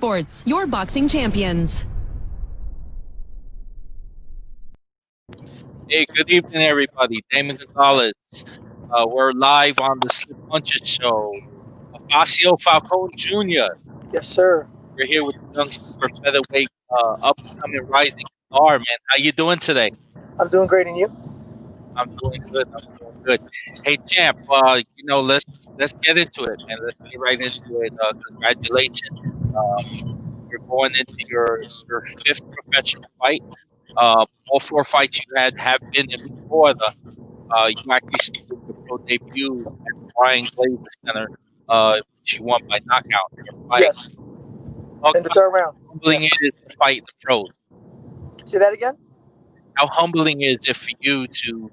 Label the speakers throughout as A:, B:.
A: Sports, your boxing champions.
B: Hey, good evening, everybody. Damon Gonzalez. We're live on the Slip Punches Show. Ofacio Falcon Jr.
C: Yes, sir.
B: We're here with the young super featherweight, up-and-coming rising star, man. How you doing today?
C: I'm doing great, and you?
B: I'm doing good. I'm doing good. Hey, champ. Let's get into it, man. Let's get right into it. Congratulations. You're going into your fifth professional fight. All four fights you had have been in before you actually started your pro debut at the Brian Glazer Center, which you won by knockout in your fight.
C: Yes.
B: Talk
C: In the
B: about
C: third round.
B: how humbling it is to fight in the pros.
C: Say that again?
B: How humbling is it for you to,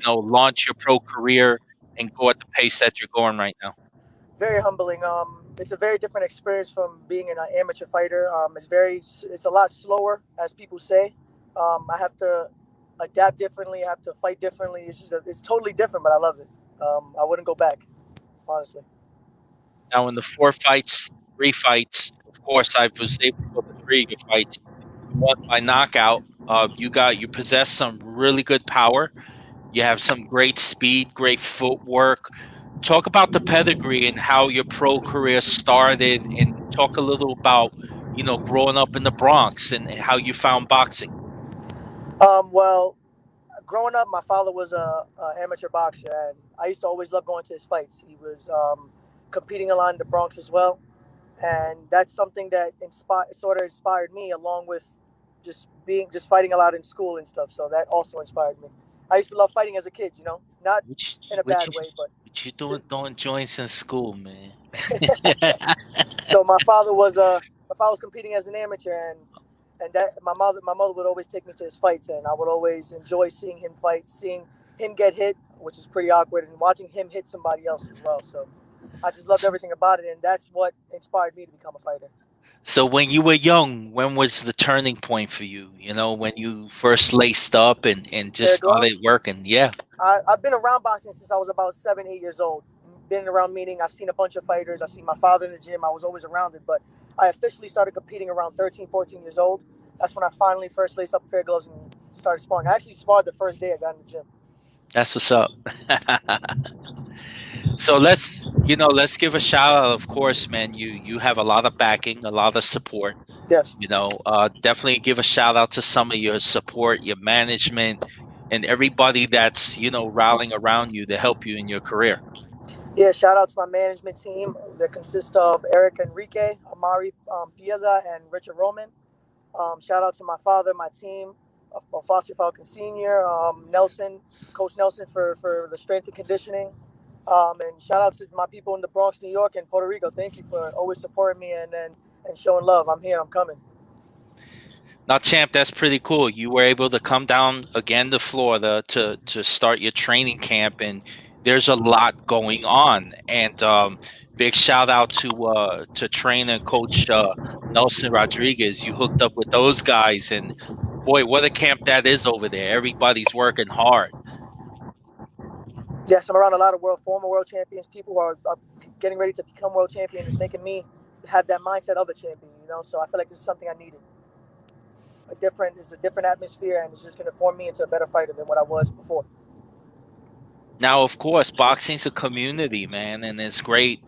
B: launch your pro career and go at the pace that you're going right now?
C: Very humbling. It's a very different experience from being an amateur fighter. It's a lot slower, as people say. I have to adapt differently. I have to fight differently. It's totally different, but I love it. I wouldn't go back, honestly.
B: Now, in the three fights, of course, I was able to go to three of your fights. You won by knockout. You possess some really good power. You have some great speed, great footwork. Talk about the pedigree and how your pro career started, and talk a little about, growing up in the Bronx and how you found boxing.
C: Well, growing up, my father was a amateur boxer, and I used to always love going to his fights. He was competing a lot in the Bronx as well, and that's something that sort of inspired me, along with just fighting a lot in school and stuff. So that also inspired me. I used to love fighting as a kid, not in a bad way, but
B: you doing joints in school, man.
C: So my father was competing as an amateur, and that my mother would always take me to his fights, and I would always enjoy seeing him fight, seeing him get hit, which is pretty awkward, and watching him hit somebody else as well. So I just loved everything about it, and that's what inspired me to become a fighter.
B: So when you were young, when was the turning point for you? When you first laced up and just started working? Yeah.
C: I've been around boxing since I was about 7, 8 years old. Been around meeting. I've seen a bunch of fighters. I've seen my father in the gym. I was always around it, but I officially started competing around 13, 14 years old. That's when I finally first laced up a pair of gloves and started sparring. I actually sparred the first day I got in the gym.
B: That's what's up. So let's give a shout out. Of course, man, you have a lot of backing, a lot of support.
C: Yes.
B: Definitely give a shout out to some of your support, your management, and everybody that's rallying around you to help you in your career.
C: Yeah, shout out to my management team that consists of Eric Enrique, Amari Pieda, and Richard Roman. Shout out to my father, my team, Ofacio Falcon Sr., Nelson, Coach Nelson for the strength and conditioning. And shout out to my people in the Bronx, New York, and Puerto Rico. Thank you for always supporting me and showing love. I'm here. I'm coming.
B: Now, champ, that's pretty cool. You were able to come down again to Florida to start your training camp, and there's a lot going on. And big shout out to trainer Coach Nelson Rodriguez. You hooked up with those guys, and boy, what a camp that is over there. Everybody's working hard.
C: Yes, I'm around a lot of former world champions, people who are getting ready to become world champions. It's making me have that mindset of a champion, So I feel like this is something I needed. It's a different atmosphere, and it's just going to form me into a better fighter than what I was before.
B: Now, of course, boxing's a community, man, and it's great,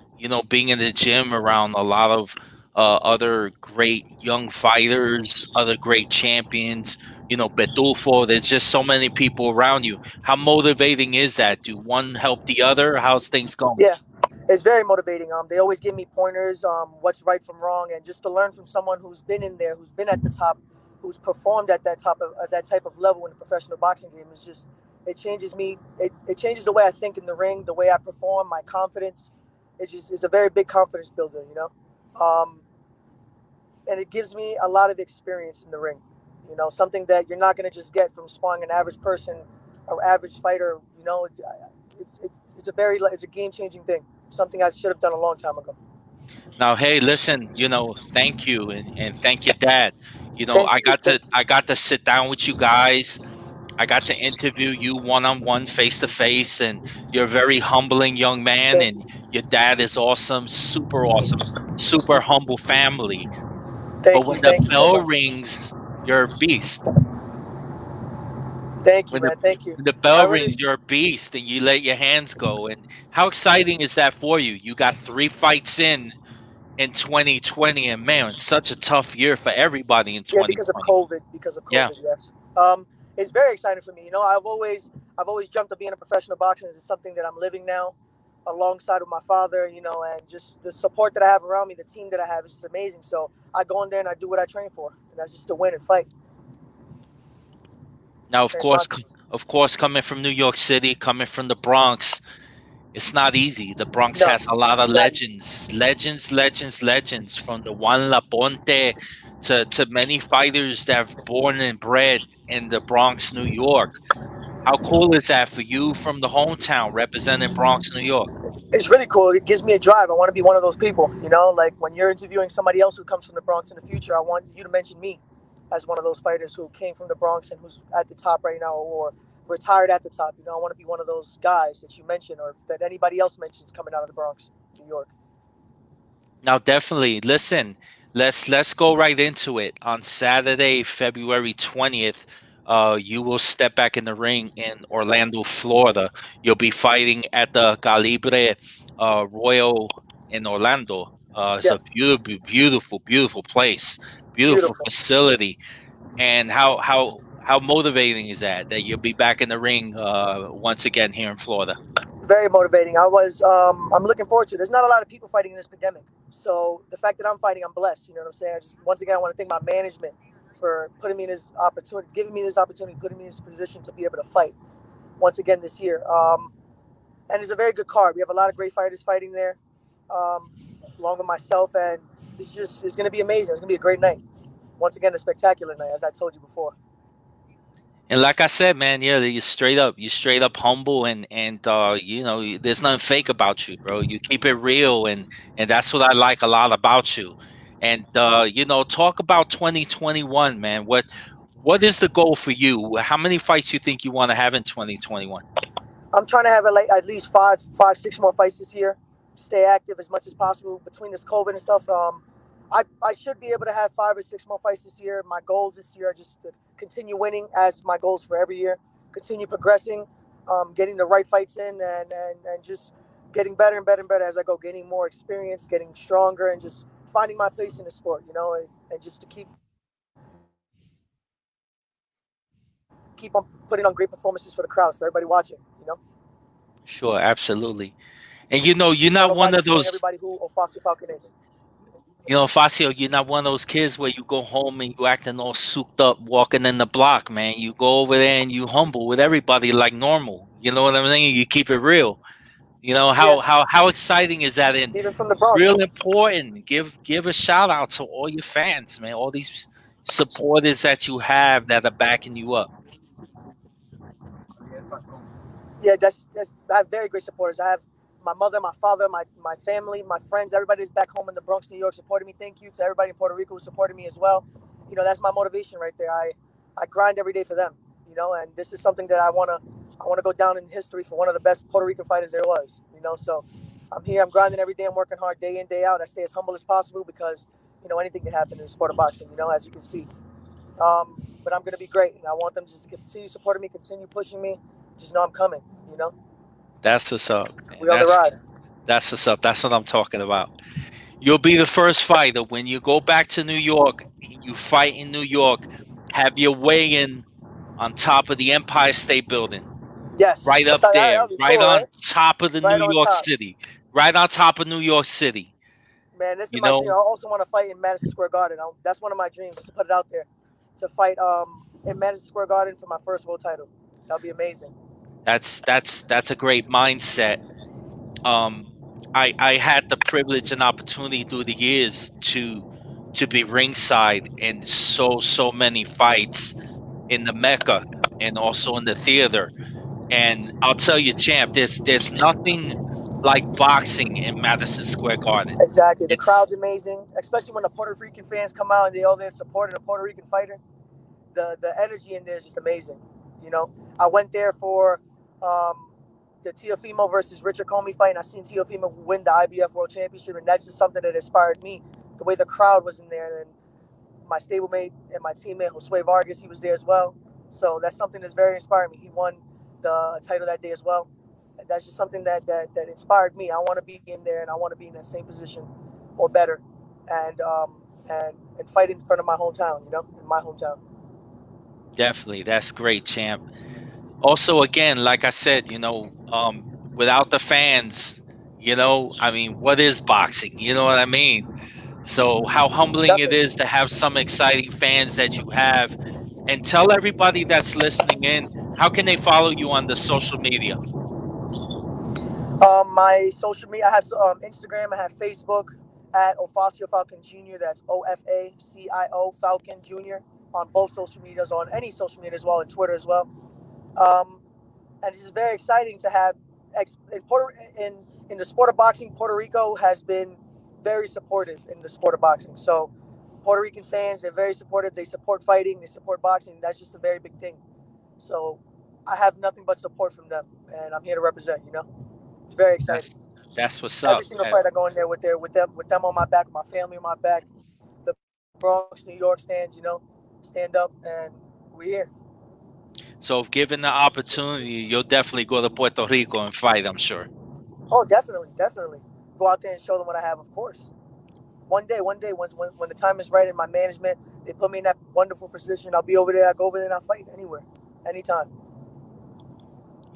B: being in the gym around a lot of other great young fighters, other great champions. Betulfo, there's just so many people around you. How motivating is that? Do one help the other? How's things going?
C: Yeah, it's very motivating. They always give me pointers, what's right from wrong, and just to learn from someone who's been in there, who's been at the top, who's performed at that type of level in the professional boxing game. It's just, it changes me. It changes the way I think in the ring, the way I perform, my confidence. It's a very big confidence builder, and it gives me a lot of experience in the ring. Something that you're not going to just get from sparring an average person or average fighter. It's a game-changing thing. Something I should have done a long time ago.
B: Now, hey, listen, thank you and thank your dad. I got to sit down with you guys. I got to interview you one-on-one, face-to-face, and you're a very humbling young man, and your dad is awesome, super humble family. But
C: Thank you.
B: when the
C: Thank you so
B: bell
C: much.
B: rings, you're a beast.
C: Thank you,
B: When the
C: man. Thank you.
B: when the
C: I
B: bell
C: really,
B: rings, you're a beast, and you let your hands go. And how exciting is that for you? You got 3 fights in 2020, and man, it's such a tough year for everybody in
C: yeah, because of
B: 2020.
C: COVID. Because of
B: Yeah.
C: COVID, yes. It's very exciting for me. You know, I've always dreamt of being a professional boxer. It's something that I'm living now, alongside with my father. You know, and just the support that I have around me, the team that I have is just amazing. So I go in there and I do what I train for, and that's just to win and fight.
B: Now,
C: Train for my
B: of course, coming from New York City, coming from the Bronx, it's not easy. The Bronx
C: no,
B: has a lot of
C: it's not.
B: legends, from the Juan Laponte to many fighters that have born and bred in the Bronx, New York. How cool is that for you from the hometown representing Bronx, New York?
C: It's really cool. It gives me a drive. I want to be one of those people. You know, like when you're interviewing somebody else who comes from the Bronx in the future, I want you to mention me as one of those fighters who came from the Bronx and who's at the top right now or retired at the top. You know, I want to be one of those guys that you mention or that anybody else mentions coming out of the Bronx, New York.
B: Now, definitely, listen. Let's go right into it. On Saturday, February 20th, you will step back in the ring in
C: Yes, sir.
B: Orlando, Florida. You'll be fighting at the Calibre Royal in Orlando. It's a
C: Yes,
B: beautiful place, beautiful
C: beautiful.
B: facility. And how motivating is that you'll be back in the ring once again here in Florida?
C: Very motivating. I'm looking forward to it. There's not a lot of people fighting in this pandemic. So the fact that I'm fighting, I'm blessed. You know what I'm saying? Once again, I want to thank my management for putting me in this opportunity, giving me this opportunity, putting me in this position to be able to fight once again this year. And it's a very good card. We have a lot of great fighters fighting there, um, along with myself, and it's going to be amazing. It's going to be a great night. Once again, a spectacular night, as I told you before.
B: And like I said, man, yeah, you straight up humble, and there's nothing fake about you, bro. You keep it real, and that's what I like a lot about you. And talk about 2021, man. What is the goal for you? How many fights you think you want to have in 2021?
C: I'm trying to have like at least five, 6 more fights this year. Stay active as much as possible between this COVID and stuff. I should be able to have 5 or 6 more fights this year. My goals this year are just to continue winning, as my goals for every year. Continue progressing, getting the right fights in, and just getting better and better and better as I go. Getting more experience, getting stronger, and just finding my place in the sport. You know, and just to keep on putting on great performances for the crowd, for everybody watching. You know.
B: Sure, absolutely. And you're
C: Before
B: not one
C: nobody,
B: of
C: showing
B: those.
C: everybody who Ofacio Falcon is.
B: Facio, you're not one of those kids where you go home and you acting all souped up, walking in the block, man. You go over there and you humble with everybody like normal. You know what I'm saying? You keep it real. You know
C: Yeah,
B: how exciting is that? And
C: even from the Bronx.
B: real important. Give a shout out to all your fans, man. All these supporters that you have that are backing you up.
C: Yeah, that's I have very great supporters. I have my mother, my father, my family, my friends, everybody's back home in the Bronx, New York, supporting me. Thank you to everybody in Puerto Rico who supported me as well. You know, that's my motivation right there. I grind every day for them. You know, and this is something that I wanna go down in history for one of the best Puerto Rican fighters there was. You know, so I'm here. I'm grinding every day. I'm working hard day in day out. I stay as humble as possible because anything can happen in the sport of boxing. You know, as you can see. But I'm gonna be great, and I want them just to continue supporting me, continue pushing me. Just know I'm coming. You know.
B: That's what's up, man.
C: We on the rise.
B: That's what's up. That's what I'm talking about. You'll be the first fighter when you go back to New York and you fight in New York. Have your weigh-in on top of the Empire State Building,
C: Yes,
B: right up
C: that's how
B: there,
C: that'll be
B: right
C: cool,
B: on
C: right?
B: top of the New
C: Right on
B: York
C: top.
B: City, right on top of New York City.
C: Man, this is
B: You
C: my dream.
B: know,
C: I also want to fight in Madison Square Garden. That's one of my dreams, just to put it out there, to fight in Madison Square Garden for my first world title. That'll be amazing.
B: that's a great mindset. Um, I had the privilege and opportunity through the years to be ringside in so many fights in the Mecca and also in the theater. And I'll tell you, champ, there's nothing like boxing in Madison Square Garden.
C: Exactly. The
B: It's
C: crowd's amazing, especially when the Puerto Rican fans come out and they all there supporting a Puerto Rican fighter. The energy in there is just amazing. You know, I went there for um, the Teofimo versus Richard Comey fight, and I seen Teofimo win the IBF World Championship, and that's just something that inspired me. The way the crowd was in there, and my stablemate and my teammate Josue Vargas, he was there as well. So that's something that's very inspiring me. He won the title that day as well. And that's just something that inspired me. I want to be in there, and I want to be in that same position or better, and fight in front of my hometown. In my hometown.
B: Definitely, that's great, champ. Also, again, like I said, without the fans, I mean, what is boxing? You know what I mean? So how humbling it
C: Definitely.
B: is to have some exciting fans that you have. And tell everybody that's listening in, how can they follow you on the social media?
C: My social media, I have Instagram, I have Facebook at Ofacio Falcon Jr. That's Ofacio Falcon Jr. on both social medias, on any social media as well, and Twitter as well. Um, and it's just very exciting to have in the sport of boxing. Puerto Rico has been very supportive in the sport of boxing. So Puerto Rican fans, they're very supportive. They support fighting, they support boxing. That's just a very big thing. So I have nothing but support from them, and I'm here to represent. It's very exciting.
B: That's what's
C: Every
B: up.
C: single fight I go in there with them on my back, with my family on my back. The Bronx, New York stands, stand up, and we're here.
B: So if given the opportunity, you'll definitely go to Puerto Rico and fight, I'm sure.
C: Oh, definitely, definitely. Go out there and show them what I have, of course. One day, when the time is right and my management, they put me in that wonderful position, I'll be over there. I'll go over there and I'll fight anywhere, anytime.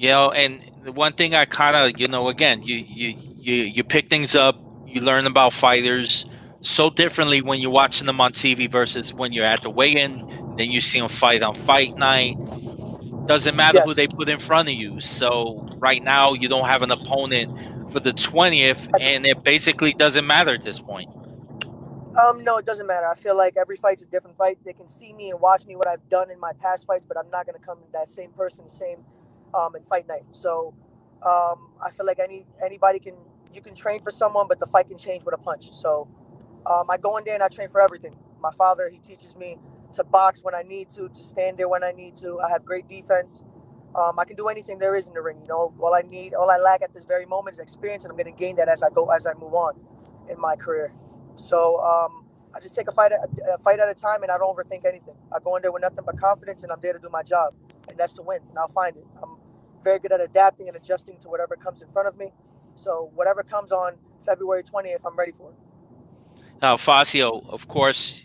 B: And the one thing I kind of, again, you pick things up, you learn about fighters so differently when you're watching them on TV versus when you're at the weigh-in, then you see them fight on fight night. Doesn't matter who
C: Yes.
B: they put in front of you. So right now you don't have an opponent for the 20th, and it basically doesn't matter at this point.
C: No, it doesn't matter. I feel like every fight's a different fight. They can see me and watch me what I've done in my past fights, but I'm not gonna come in that same person, in fight night. So, I feel like anybody can you can train for someone, but the fight can change with a punch. So, I go in there and I train for everything. My father, he teaches me to box when I need to stand there when I need to. I have great defense. I can do anything there is in the ring. All I lack at this very moment is experience, and I'm going to gain that as I move on in my career. So I just take a fight at a time, and I don't overthink anything. I go in there with nothing but confidence, and I'm there to do my job, and that's to win. And I'll find it. I'm very good at adapting and adjusting to whatever comes in front of me. So whatever comes on February 20th, I'm ready for it.
B: Now, Facio, of course,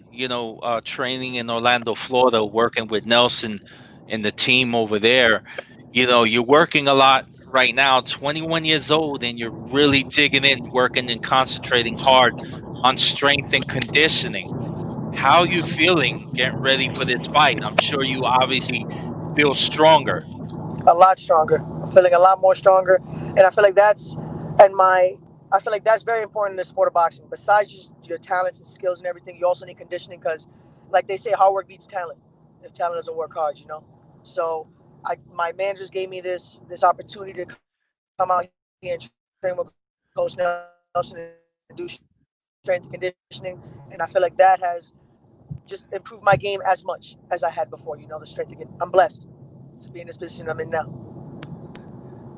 B: training in Orlando, Florida, working with Nelson and the team over there. You're working a lot right now, 21 years old, and you're really digging in, working and concentrating hard on strength and conditioning. How are you feeling getting ready for this fight? I'm sure you obviously feel stronger.
C: A lot stronger. I'm feeling a lot more stronger, and I feel like that's very important in the sport of boxing. Besides just your talents and skills and everything, you also need conditioning because, like they say, hard work beats talent. If talent doesn't work hard. So, my managers gave me this opportunity to come out here and train with Coach Nelson and do strength and conditioning, and I feel like that has just improved my game as much as I had before. The strength again. I'm blessed to be in this position I'm in now.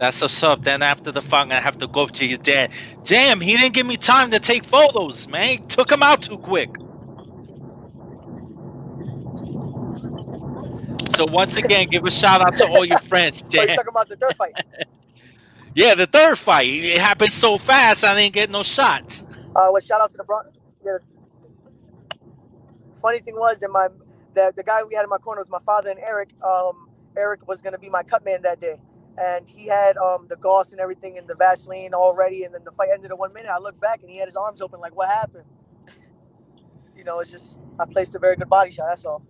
B: That's what's up. Then after the fight, I'm gonna have to go up to your dad. Damn, he didn't give me time to take photos, man. He took him out too quick. So once again, give a shout out to all your friends,
C: Oh, you
B: Jam.
C: talking about the dirt fight?
B: Yeah, the third fight. It happened so fast, I didn't get no shots.
C: Well, shout out to the Bronx. Yeah, funny thing was that the guy we had in my corner was my father and Eric. Eric was gonna be my cut man that day, and he had the gauze and everything and the Vaseline all ready. And then the fight ended in 1 minute. I looked back and he had his arms open, like, what happened? It's just I placed a very good body shot. That's all.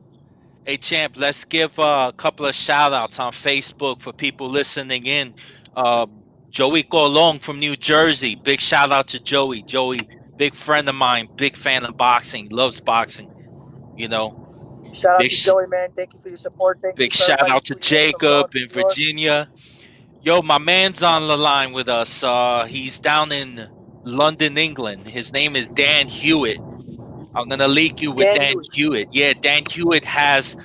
B: Hey, champ, let's give a couple of shout outs on Facebook for people listening in. Uh, Joey Colon from New Jersey. Big shout out to Joey. Joey, big friend of mine, big fan of boxing, loves boxing.
C: Shout out
B: Big,
C: to Joey, man. Thank you for your support. Thank you
B: big
C: for
B: shout
C: everybody
B: out to
C: tuning in from
B: Jacob
C: Bronx,
B: in
C: New York.
B: Virginia. Yo, my man's on the line with us. He's down in London, England. His name is Dan Hewitt. I'm going to link you with
C: Dan
B: Dan
C: Hewitt.
B: Hewitt. Yeah, Dan Hewitt has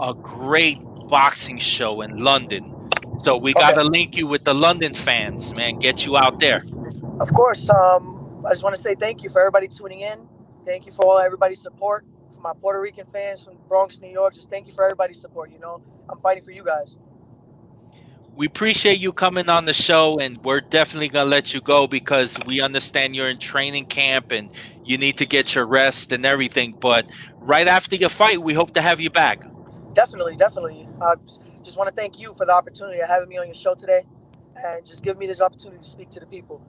B: a great boxing show in London. So we got to
C: Okay.
B: link you with the London fans, man. Get you out there.
C: Of course. I just want to say thank you for everybody tuning in. Thank you for everybody's support for my Puerto Rican fans from Bronx, New York. Just thank you for everybody's support. I'm fighting for you guys.
B: We appreciate you coming on the show, and we're definitely going to let you go because we understand you're in training camp and you need to get your rest and everything. But right after your fight, we hope to have you back.
C: Definitely. I just want to thank you for the opportunity of having me on your show today and just give me this opportunity to speak to the people.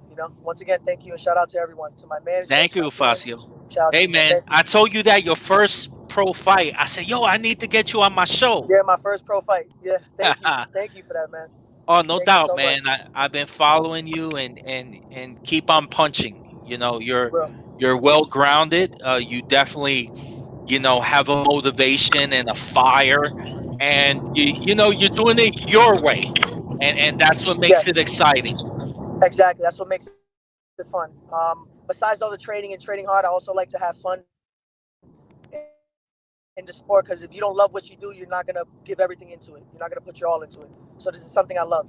C: Once again, thank you and shout out to everyone, to my management.
B: Thank you, Ofacio.
C: Shout out
B: Hey,
C: to you,
B: man, I told you that your first pro fight. I said, yo, I need to get you on my show.
C: Yeah, my first pro fight. Yeah, thank you. Thank you for that, man.
B: Oh, no
C: Thank you
B: doubt,
C: so
B: man.
C: much.
B: I've been following you and keep on punching. You're
C: Bro.
B: well grounded. You definitely have a motivation and a fire, and you're doing it your way, and that's what makes it
C: Yes,
B: exciting.
C: exactly. That's what makes it fun. Besides all the training and training hard, I also like to have fun in the sport because if you don't love what you do, you're not gonna give everything into it. You're not gonna put your all into it. So this is something I love,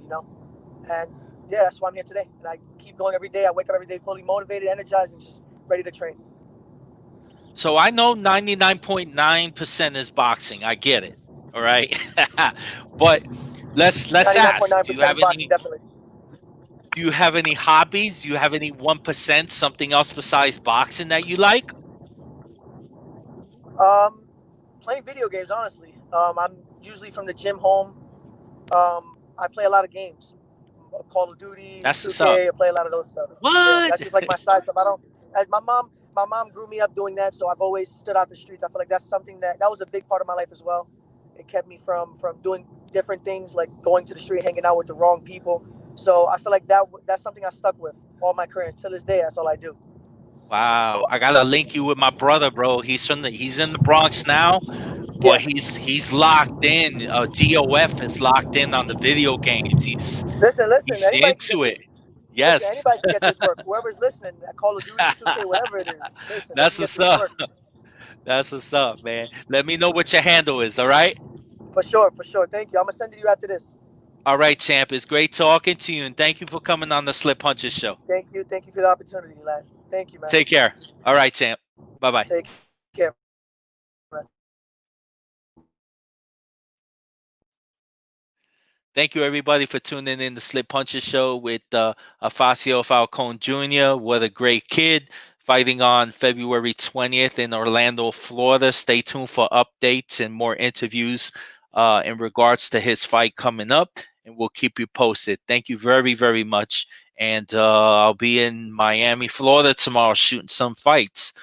C: and yeah, that's why I'm here today. And I keep going every day. I wake up every day fully motivated, energized, and just ready to train.
B: So I know 99.9% is boxing. I get it. All right. But let's ask,
C: 99.9% is boxing, definitely.
B: do you have any hobbies? Do you have any 1%, something else besides boxing that you like?
C: Playing video games, honestly. I'm usually from the gym home. I play a lot of games. Call of Duty,
B: That's what's
C: 2K.
B: up.
C: I play a lot of those stuff. Yeah,
B: What?
C: that's just like my side stuff. I don't. As my mom grew me up doing that, so I've always stood out the streets. I feel like that's something that was a big part of my life as well. It kept me from doing different things like going to the street, hanging out with the wrong people. So I feel like that's something I stuck with all my career. Until this day, that's all I do.
B: Wow. I gotta link you with my brother, bro. He's in the Bronx now, but
C: Yeah.
B: he's locked in. GOF is locked in on the video games.
C: Listen.
B: He's
C: Anybody can get
B: into
C: this.
B: it.
C: Listen,
B: Yes.
C: anybody can get this work. Whoever's listening, Call of Duty, 2K, whatever it is. Listen, they
B: That's
C: can get
B: what's
C: this
B: up.
C: work.
B: That's what's up, man. Let me know what your handle is, all right?
C: For sure. Thank you. I'm gonna send it to you after this.
B: All right, champ. It's great talking to you, and thank you for coming on the Slip Punches show.
C: Thank you for the opportunity, lad. Thank you, man.
B: Take care. All right, champ. Bye-bye.
C: Take care, man.
B: Thank you, everybody, for tuning in the Slip Punches show with Ofacio Falcon Jr. What a great kid. Fighting on February 20th in Orlando, Florida. Stay tuned for updates and more interviews in regards to his fight coming up, and we'll keep you posted. Thank you very, very much. And I'll be in Miami, Florida tomorrow shooting some fights.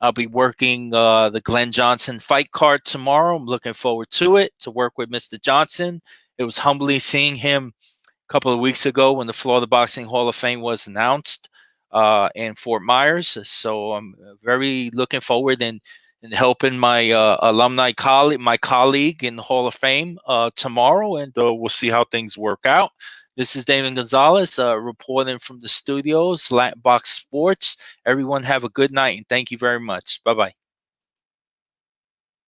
B: I'll be working the Glenn Johnson fight card tomorrow. I'm looking forward to it, to work with Mr. Johnson. It was humbly seeing him a couple of weeks ago when the Florida Boxing Hall of Fame was announced in Fort Myers. So I'm very looking forward in helping my alumni colleague, my colleague in the Hall of Fame tomorrow, and we'll see how things work out. This is Damon Gonzalez reporting from the studios, Latinbox Sports. Everyone have a good night, and thank you very much. Bye-bye.